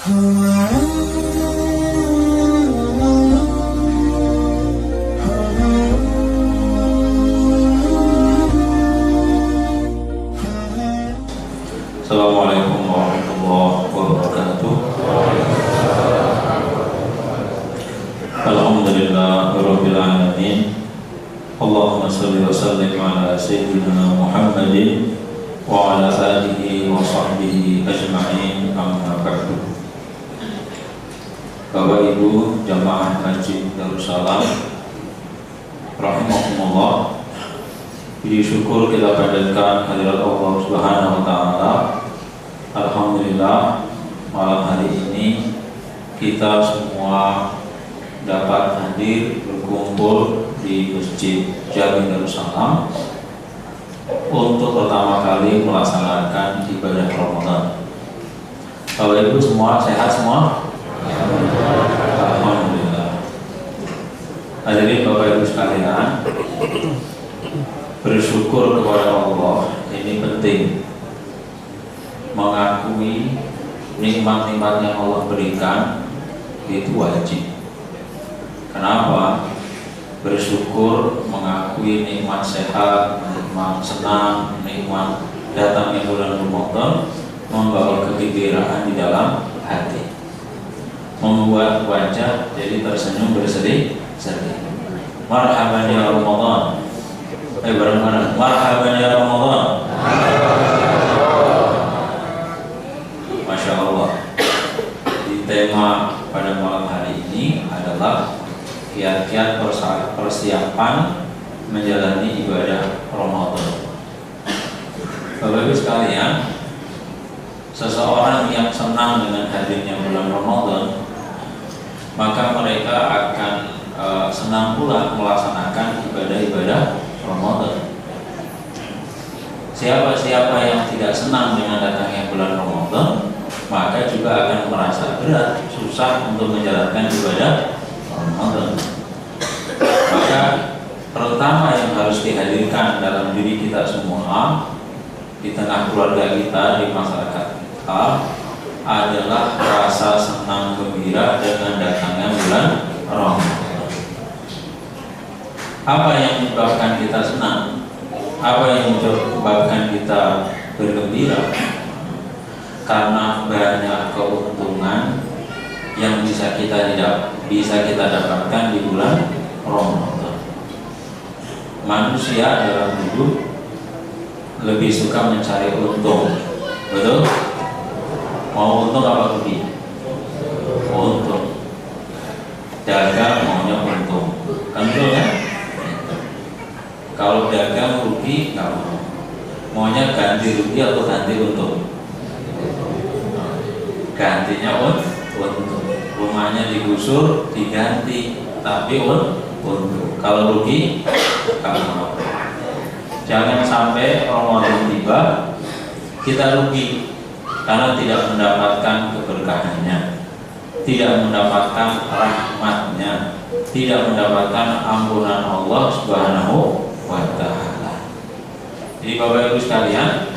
Assalamualaikum warahmatullahi wabarakatuh. Alhamdulillahirabbil alamin. Allahumma shalli wa sallim ala sayyidina Muhammadin wa ala alihi wa sahbihi ajma'in, amma ba'du. Bapak Ibu jamaah Masjid Darussalam rahimahumullah, puji syukur kita panjatkan kehadirat Allah Subhanahu wa taala. Alhamdulillah, malam hari ini kita semua dapat hadir berkumpul di Masjid Jami Darussalam untuk pertama kali melaksanakan ibadah Ramadan. Bapak Ibu semua sehat semua? Alhamdulillah. Hadirin Bapak Ibu sekalian, bersyukur kepada Allah ini penting. Mengakui nikmat-nikmat yang Allah berikan itu wajib. Kenapa? Bersyukur, mengakui nikmat sehat, nikmat senang, nikmat datangnya bulan Ramadan membawa kegembiraan di dalam hati, membuat wajah jadi tersenyum berseri-seri. Marhaban ya Ramadan. Bareng-bareng. Marhaban ya Ramadan. Masya Allah. Di tema pada malam hari ini adalah kiat-kiat persiapan menjalani ibadah Ramadan. Bapak Ibu sekalian, seseorang yang senang dengan hadirnya bulan Ramadan, maka mereka akan senang pula melaksanakan ibadah-ibadah Ramadan. Siapa-siapa yang tidak senang dengan datangnya bulan Ramadan, maka juga akan merasa berat, susah untuk menjalankan ibadah Ramadan. Maka pertama yang harus dihadirkan dalam diri kita semua, di tengah keluarga kita, di masyarakat kita, adalah rasa senang gembira dengan datangnya bulan Ramadan. Apa yang menyebabkan kita senang? Apa yang menyebabkan kita bergembira? Karena banyak keuntungan yang bisa kita dapatkan di bulan Ramadan. Manusia dalam hidup lebih suka mencari untung, betul? Mau untung apa rugi? Untung. Dagang maunya untung, kan betul kan? Kalau dagang rugi nggak mau. Maunya ganti rugi atau ganti untung? Gantinya untung. Rumahnya digusur diganti, tapi untung. Kalau rugi nggak mau. Jangan sampai Ramadan tiba kita rugi karena tidak mendapatkan keberkahannya, tidak mendapatkan rahmatnya, tidak mendapatkan ampunan Allah Subhanahu wa ta'ala. Jadi Bapak Ibu sekalian,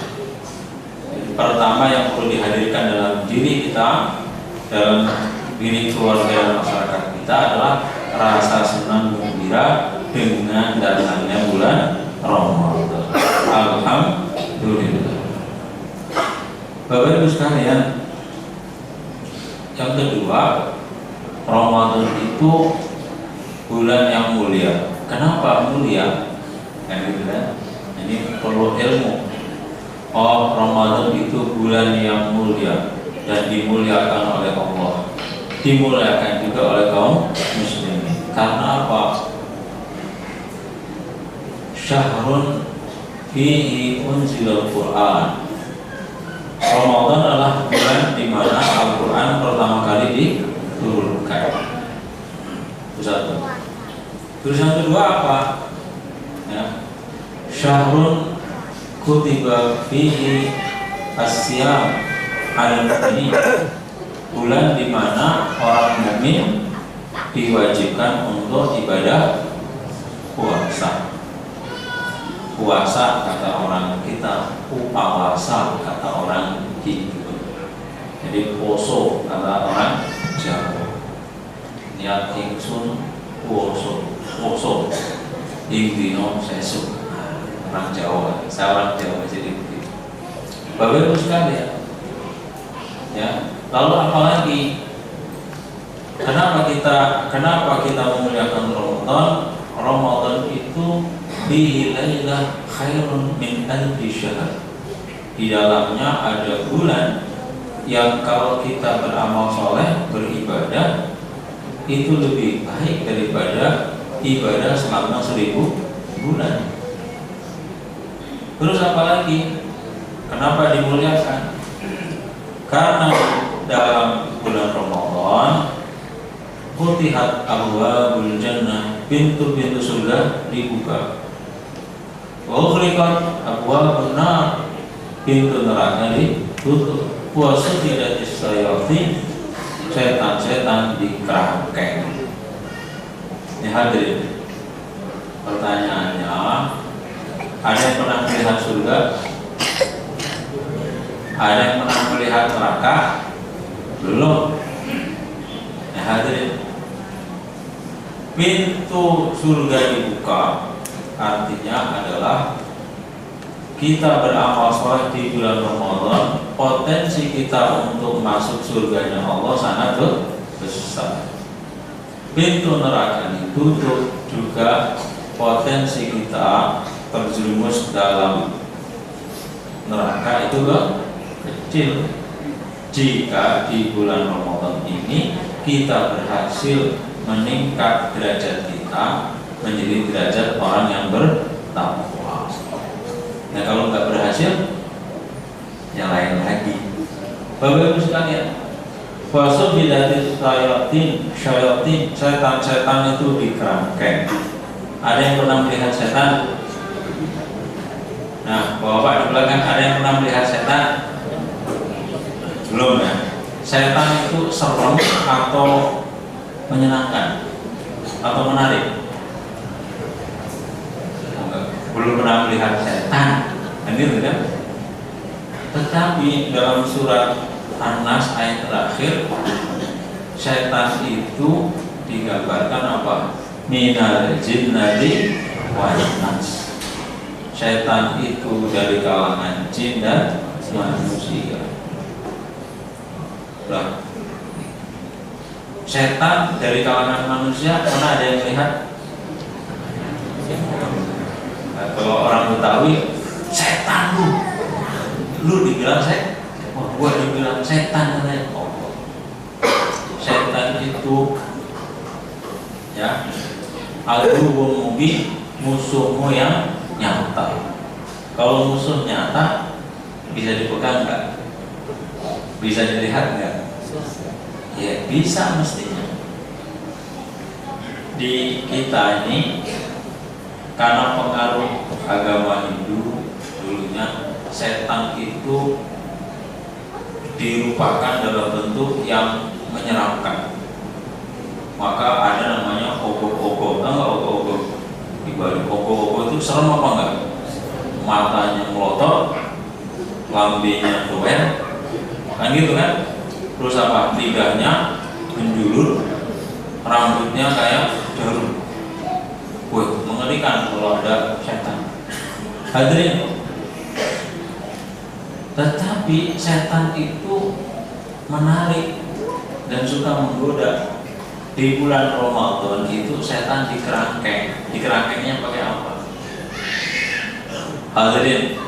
pertama yang perlu dihadirkan dalam diri kita, dalam diri keluarga dan masyarakat kita adalah rasa senang gembira dengan datangnya bulan Ramadan. Alhamdulillah. Bapak Ibu sekalian, yang kedua, Ramadan itu bulan yang mulia. Kenapa mulia? Ini perlu ilmu. Oh, Ramadan itu bulan yang mulia dan dimuliakan oleh Allah, dimuliakan juga oleh kaum muslimin. Karena apa? Syahrun fihi unzilal Quran. Ramadan adalah bulan di mana Al-Quran pertama kali diturunkan. Itu satu. Terus yang kedua apa? Ya. Syahrun kutiba fihi asyam al-mu'minin. Bulan di mana orang mukmin diwajibkan untuk ibadah puasa. Puasa kata orang kita, upawasa kata orang Hindu. Jadi poso kata orang Jawa. Niat ingsun poso ing dina sesuk. Orang Jawa, saya orang Jawa jadi begitu. Bapak Ibu sekalian, ya. Lalu apalagi? Kenapa kita memuliakan Ramadan? Ramadan itu fihi lailah khairun min alfi syahr. Di dalamnya ada bulan yang kalau kita beramal soleh, beribadah, itu lebih baik daripada ibadah selama 1000 bulan. Terus apa lagi? Kenapa dimuliakan? Karena dalam bulan Ramadan futihat abwabul jannah, pintu-pintu surga dibuka. Wa ughliqat abwabun nar, pintu neraka ditutup. Wa sufidatis syayatin, setan-setan dikerangkeng. Ini hadirin, pertanyaannya, ada yang pernah melihat surga? Ada yang pernah melihat neraka? Belum. Nah hadirin, pintu surga dibuka artinya adalah kita beramal soleh di bulan Ramadan, potensi kita untuk masuk surganya Allah sangat besar. Pintu neraka ditutup, juga potensi kita terjerumus dalam neraka itu kecil. Jika di bulan Ramadan ini kita berhasil meningkat derajat kita menjadi derajat orang yang bertakwa. Nah kalau nggak berhasil, yang lain lagi. Bapak Ibu sekalian, Fasul bidatil syayatin, setan-setan itu dikerangkeng. Ada yang pernah melihat setan? Nah, Bapak di belakang ada yang pernah melihat setan? Belum ya? Setan itu serem atau menyenangkan? Atau menarik? Belum pernah melihat setan, gitu kan? Tetapi dalam surat An-Nas ayat terakhir, setan itu digambarkan apa? Minal jinnati wan nas. Setan itu dari kalangan jin dan manusia. Nah, setan dari kalangan manusia pernah ada yang melihat? Nah, kalau orang Betawi, setan lu dibilang setan, gua dibilang setan katanya. Setan itu ya al-ghurur mubin, musuhmu yang nyata. Kalau musuh nyata bisa dipegang nggak? Bisa dilihat nggak? Ya bisa mestinya. Di kita ini karena pengaruh agama Hindu dulunya, setan itu dirupakan dalam bentuk yang menyeramkan. Maka ada namanya ogoh-ogoh. Tahu nggak ogoh-ogoh? Di balik ogoh-ogoh itu serem apa enggak? Matanya melotot, lambenya doer, kan gitu kan? Terus apa? Lidahnya menjulur, rambutnya kayak jarum. Wah, mengerikan kalau ada setan. Hadirin, tetapi setan itu menarik dan suka menggoda. Di bulan Ramadan itu setan dikerangkeng. Dikerangkengnya pakai apa? Hadirin,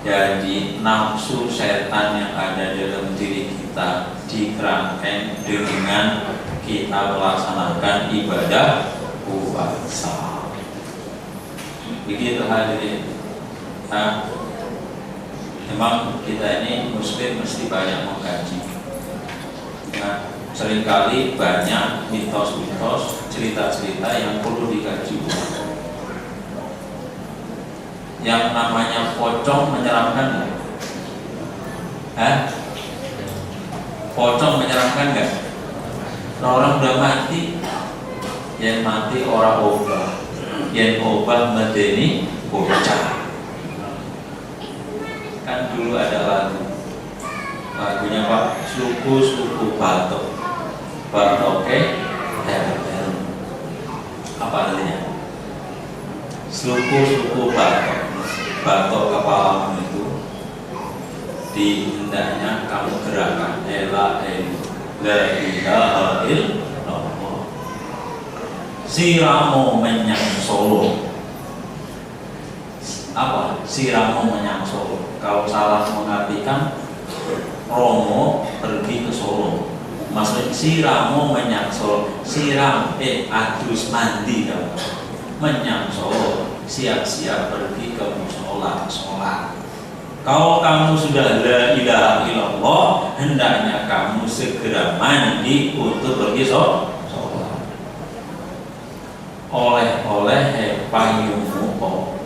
jadi nafsu setan yang ada dalam diri kita dikerangkeng dengan kita melaksanakan ibadah puasa. Begitu hadirin. Nah, memang kita ini muslim mesti banyak mengkaji. Nah, seringkali banyak mitos-mitos, cerita-cerita yang perlu dikaji. Yang namanya pocong menyeramkan nggak? Pocong menyeramkan nggak? Nah, orang udah mati, yang mati orang obah, yang obah medeni bocah. Kan dulu ada lagu, lagunya Pak, suku-suku batok, batoke her. Apa artinya? Suku-suku batok, batok kepalamu itu hendaknya kamu gerakan la ilaha illallah. Siramu menyang Solo. Apa? Siramu menyang Solo. Kalau salah mengartikan Romo pergi ke Solo. Maksudnya siramu menyang Solo. Siram adus mandi kamu. Menyang Solo. Siap-siap pergi ke musola sholat. Kalau kamu sudah la ilaha illallah, hendaknya kamu segera mandi untuk pergi sholat. Oleh-oleh payungmu kok.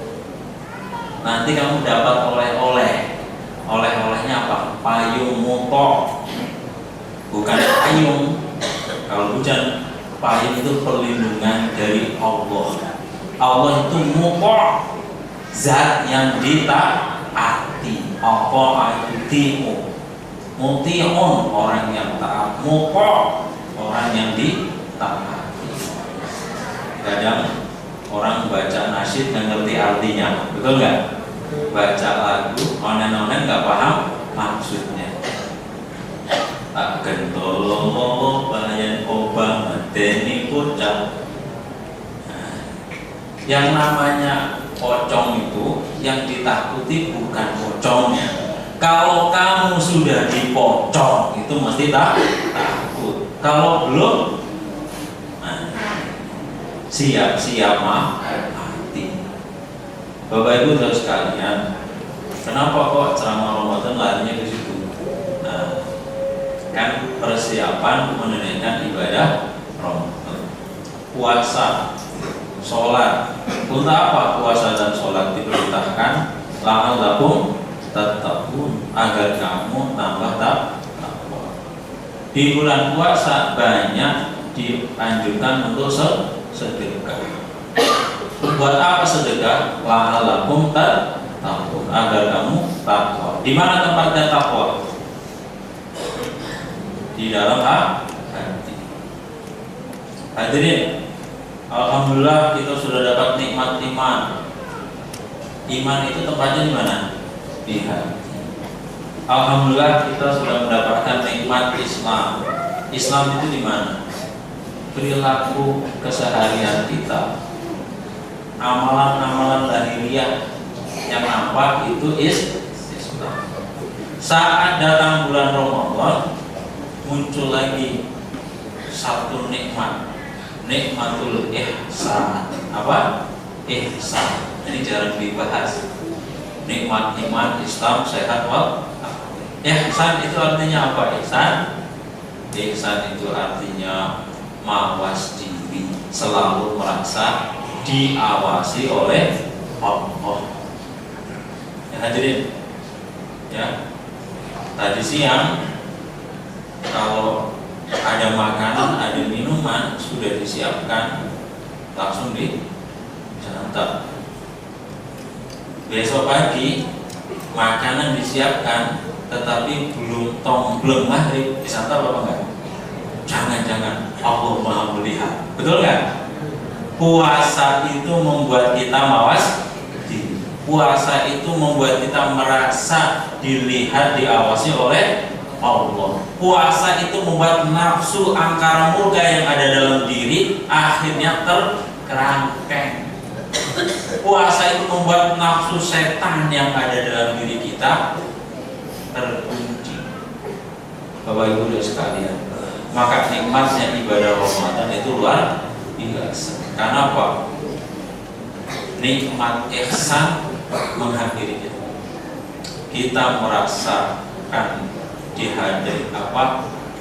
Nanti kamu dapat oleh-oleh. Oleh-olehnya apa? Payung mutok, bukan payung. Kalau hujan, payung itu perlindungan dari Allah. Allah itu mutok, zat yang ditaati. Apa itu muti'un, orang yang taat. Mutok, orang yang ditaati. Kadang orang baca nasyid nggak ngerti artinya, betul nggak? Baca lagu onen-onen nggak paham maksudnya. Tak gentol bayan obang medeni pocong. Yang namanya pocong itu yang ditakuti bukan pocongnya. Kalau kamu sudah dipocong itu mesti takut. Kalau belum, siap-siap mati. Bapak Ibu terus sekalian, kenapa kok ceramah Ramadan larinya ke situ? Nah, kan persiapan menunaikan ibadah Ramadan, puasa, sholat. Untuk apa puasa dan sholat diperintahkan? La'allakum tattaqun, agar kamu tambah takwa. Di bulan puasa banyak dianjurkan untuk sedekah. Buat apa sedekah? La'allakum tattaqun, agar kamu takwa. Di mana tempatnya takwa? Di dalam hati. Hadirin, alhamdulillah kita sudah dapat nikmat iman. Iman itu tempatnya di mana? Di hati. Alhamdulillah kita sudah mendapatkan nikmat Islam. Islam itu di mana? Perilaku keseharian kita, amalan-amalan lahiriah yang nampak itu Islam. Saat datang bulan Ramadan, muncul lagi satu nikmatul ihsan. Apa? Ihsan. Ini jarang dibahas. Nikmat iman, Islam, sehat wal. Ihsan itu artinya apa? Ihsan itu artinya mawas diri, selalu merasa diawasi oleh Allah. Ya, hadirin, ya, tadi siang kalau ada makanan, ada minuman sudah disiapkan, langsung disantap. Besok pagi makanan disiapkan, tetapi belum maghrib disantap apa enggak? Jangan-jangan Allah Maha melihat, betul nggak? Puasa itu membuat kita mawas diri. Puasa itu membuat kita merasa dilihat, diawasi oleh Allah. Puasa itu membuat nafsu angkara murka yang ada dalam diri akhirnya terkerangkeng. Puasa itu membuat nafsu setan yang ada dalam diri kita terkunci. Bapak Ibu dan sekalian, maka nikmatnya ibadah Ramadan itu luar biasa. Karena apa? Nikmat ihsan menghadiri kita. Kita merasakan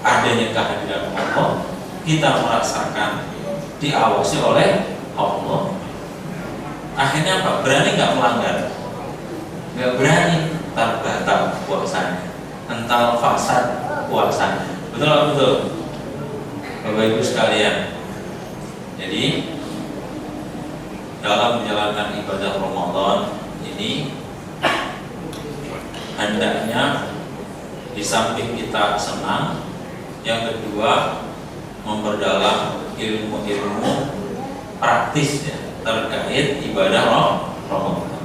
adanya kehadiran Allah. Kita merasakan diawasi oleh Allah. Akhirnya apa? Berani nggak melanggar? Nggak berani, terbatal puasanya, ental fasad puasanya. Betul atau betul? Bapak Ibu sekalian, jadi dalam menjalankan ibadah Ramadan ini hendaknya di samping kita senang, yang kedua memperdalam ilmu-ilmu praktis ya, terkait ibadah Ramadan.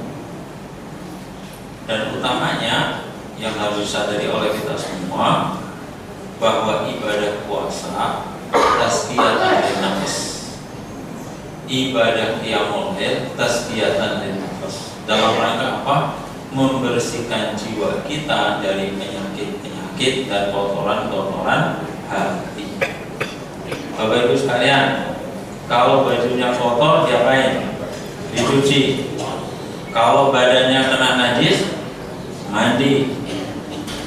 Dan utamanya yang harus disadari oleh kita semua bahwa ibadah puasa tazkiyatan linnafs, ibadah qiyamul lail tazkiyatan linnafs. Dalam rangka apa? Membersihkan jiwa kita dari penyakit-penyakit dan kotoran-kotoran hati. Bapak Ibu sekalian, kalau bajunya kotor diapain? Dicuci. Kalau badannya kena najis, mandi.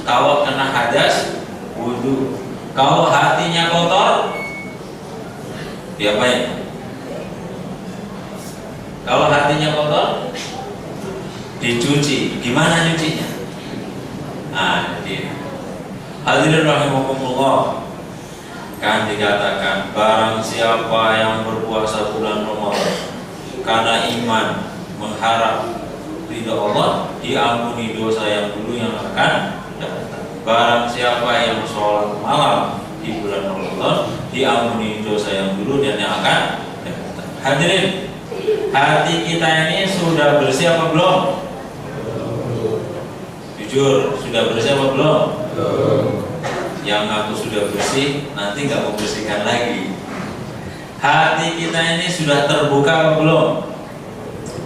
Kalau kena hadas, wudu. Kalau hatinya kotor, diapain? Kalau hatinya kotor, dicuci. Gimana nyucinya? Nah, jadi hadirin rahimakumullah, kan dikatakan barang siapa yang berpuasa bulan Ramadan karena iman, mengharap ridha Allah, diampuni dosa yang dulu yang akan datang. Barang siapa yang sholat malam di bulan Ramadan, diampuni dosa yang dulu dan yang akan datang. Hadirin, hati kita ini sudah bersih apa belum? Jujur, sudah bersih apa belum? Yang ngaku sudah bersih, nanti nggak mau bersihkan lagi. Hati kita ini sudah terbuka apa belum?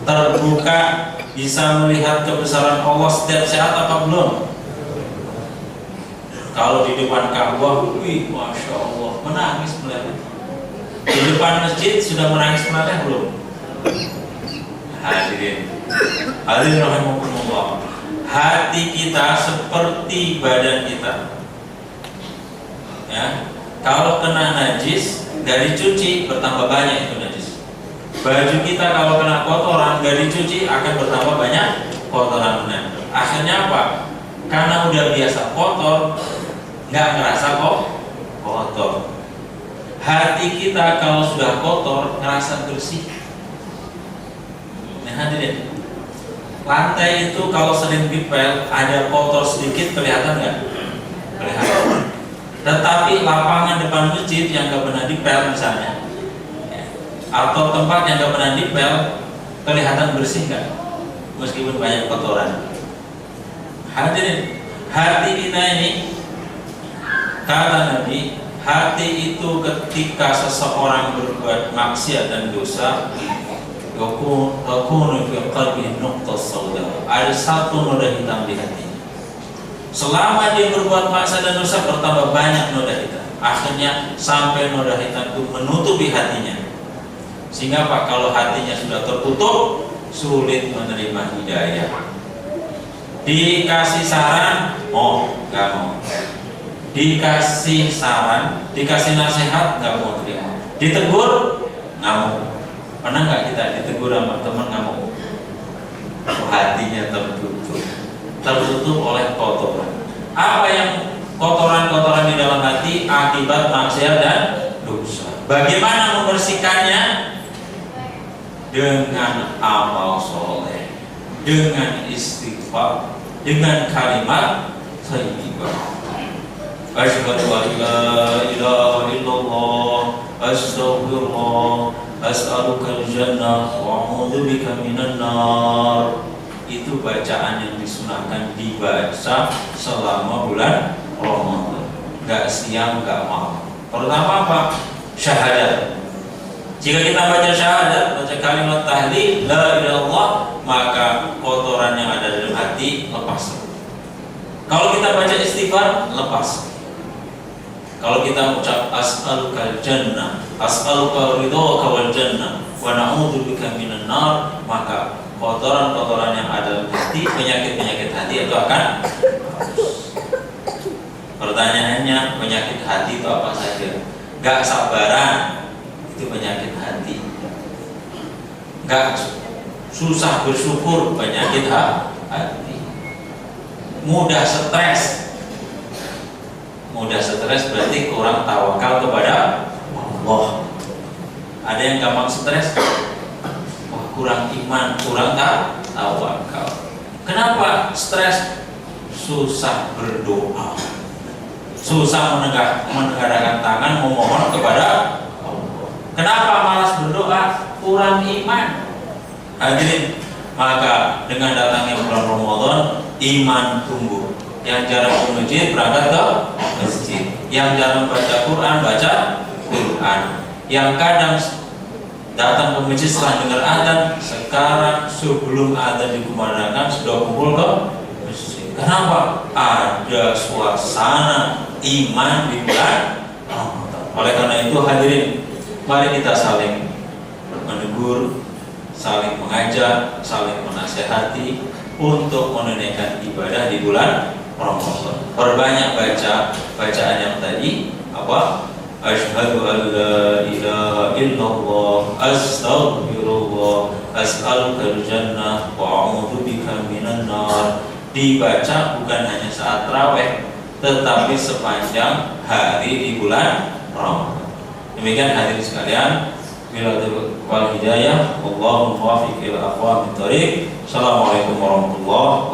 Terbuka, bisa melihat kebesaran Allah setiap saat apa belum? Kalau di depan Ka'bah, wih, masya Allah, menangis melihat. Di depan masjid sudah menangis meleleh belum? Hadirin rahimakumullah, hati kita seperti badan kita. Ya, kalau kena najis, gak dicuci, bertambah banyak itu najis. Baju kita kalau kena kotoran, gak dicuci, akan bertambah banyak kotorannya. Akhirnya apa? Karena udah biasa kotor, gak ngerasa kok kotor. Hati kita kalau sudah kotor, ngerasa bersih. Nah, hadirin, lantai itu kalau sering dipel, ada kotor sedikit, kelihatan nggak? Kelihatan. Tetapi lapangan depan masjid yang nggak pernah dipel misalnya, atau tempat yang nggak pernah dipel, kelihatan bersih nggak? Meskipun banyak kotoran. Hadirin, hati kita ini, kata Nabi, hati itu ketika seseorang berbuat maksiat dan dosa, ada satu noda hitam di hatinya. Selama dia berbuat maksiat dan dosa, bertambah banyak noda hitam. Akhirnya sampai noda hitam itu menutupi hatinya. Sehingga Pak, kalau hatinya sudah tertutup, sulit menerima hidayah. Dikasih saran, nggak mau. Dikasih saran, dikasih nasihat, nggak mau terima. Ditegur, nggak mau. Pernah nggak kita ditegur sama teman nggak mau? Hatinya tertutup oleh kotoran. Apa yang kotoran-kotoran di dalam hati akibat maksiat dan dosa? Bagaimana membersihkannya? Dengan amal soleh, dengan istighfar, dengan kalimat thayyibah. Asyhadu an la ilaha illallah, astaghfirullah, as'alukal jannah wa a'udzu bika minan nar. Itu bacaan yang disunahkan dibaca selama bulan Ramadan, enggak siang enggak malam. Pertama apa? Syahadat. Jika kita baca syahadat, baca kalimat tahlil la ilaha illallah, maka kotoran yang ada dalam hati lepas. Kalau kita baca istighfar, lepas. Kalau kita ucap as'alukal jannah, as'aluka ridhaka wal jannah wa na'udzu bika minan nar, maka kotoran-kotoran yang ada dalam hati, penyakit-penyakit hati itu akan hapus. Pertanyaannya, penyakit hati itu apa saja? Gak sabaran, itu penyakit hati. Gak susah bersyukur, penyakit hati. Mudah stres, berarti kurang tawakal kepada Allah. Ada yang gampang stres, kurang iman, kurang tawakal. Kenapa stres? susah berdoa, susah menegakkan tangan memohon kepada Allah. Kenapa malas berdoa? Kurang iman. Hadirin, maka dengan datangnya bulan Ramadan, iman tumbuh. Yang jarang ke masjid berangkat ke masjid, yang jarang baca Quran baca Quran, yang kadang datang ke masjid setelah dengar adzan, sekarang sebelum adzan dikumandangkan sudah kumpul ke masjid. Kenapa? Ada suasana iman di bulan Ramadan. Oleh karena itu hadirin, mari kita saling menegur, saling mengajak, saling menasehati untuk menunaikan ibadah di bulan Ramadan. Perbanyak bacaan yang tadi apa? Asyhadu an la ilaha illallah, astaghfirullah, as'alukal jannah wa a'udzubika minan nar. Dibaca bukan hanya saat tarawih, tetapi sepanjang hari di bulan Ramadan. Demikian hadirin sekalian, bila wal hidayah, Allahumma muwaffiq ila aqwamit thoriq. Assalamualaikum warahmatullahi wabarakatuh.